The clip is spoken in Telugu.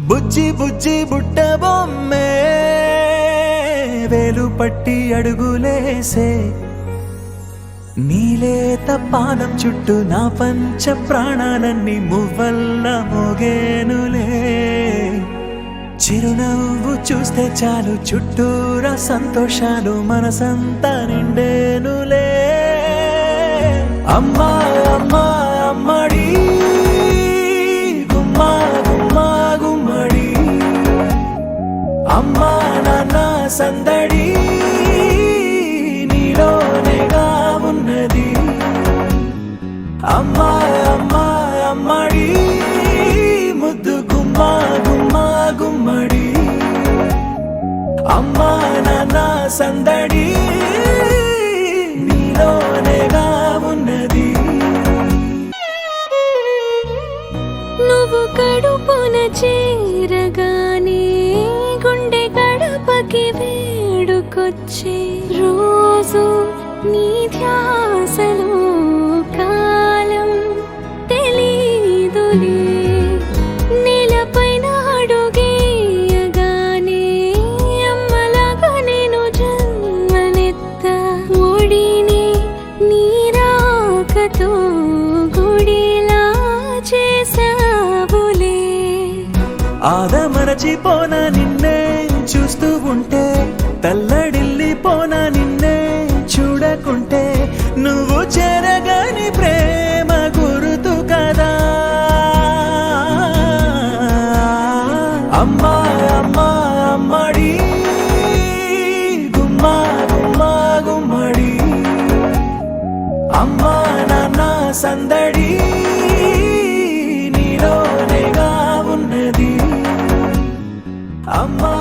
బుజ్జి బుజ్జి బుట్ట బొమ్మే వేలు పట్టి అడుగులేసే నీలేత పానం చుట్టూ నా పంచ ప్రాణాలన్నీ మువ్వల్ల మోగేనులే చిరునవ్వు చూస్తే చాలు చుట్టూరా సంతోషాలు మనసంతా నిండేనులే అమ్మా అమ్మా అమ్మడి గుమ్మా గుమ్మా గుమ్మడి అమ్మా నాన్న సందడి నీలోనేగా ఉన్నది అమ్మా అమ్మా అమ్మడి ముద్దు గుమ్మా గుమ్మా గుమ్మడి అమ్మా నాన్న సందడి నీలోనేగా ఉన్నది నువ్వు కడుపున చేరగానే గుండె గడపకి వేడుకొచ్చే రోజు నీ ధ్యాసలో కాలం తెలీదులే నేలపైన అడుగేయగానే అమ్మలాగా నేను జన్మనెత్త ఒడిని నీ రాకతో గుడిలా చేసావులే ఆదమరచిపోనా నిన్నే చూస్తూ ఉంటే తల్లడిల్లిపోనా నిన్నే చూడకుంటే నువ్వు చెరగని ప్రేమ గురుతు కదా అమ్మా అమ్మా అమ్మడి గుమ్మా గుమ్మా గుమ్మడి అమ్మా నాన్న సందడి నీలోనేగా ఉన్నది అమ్మా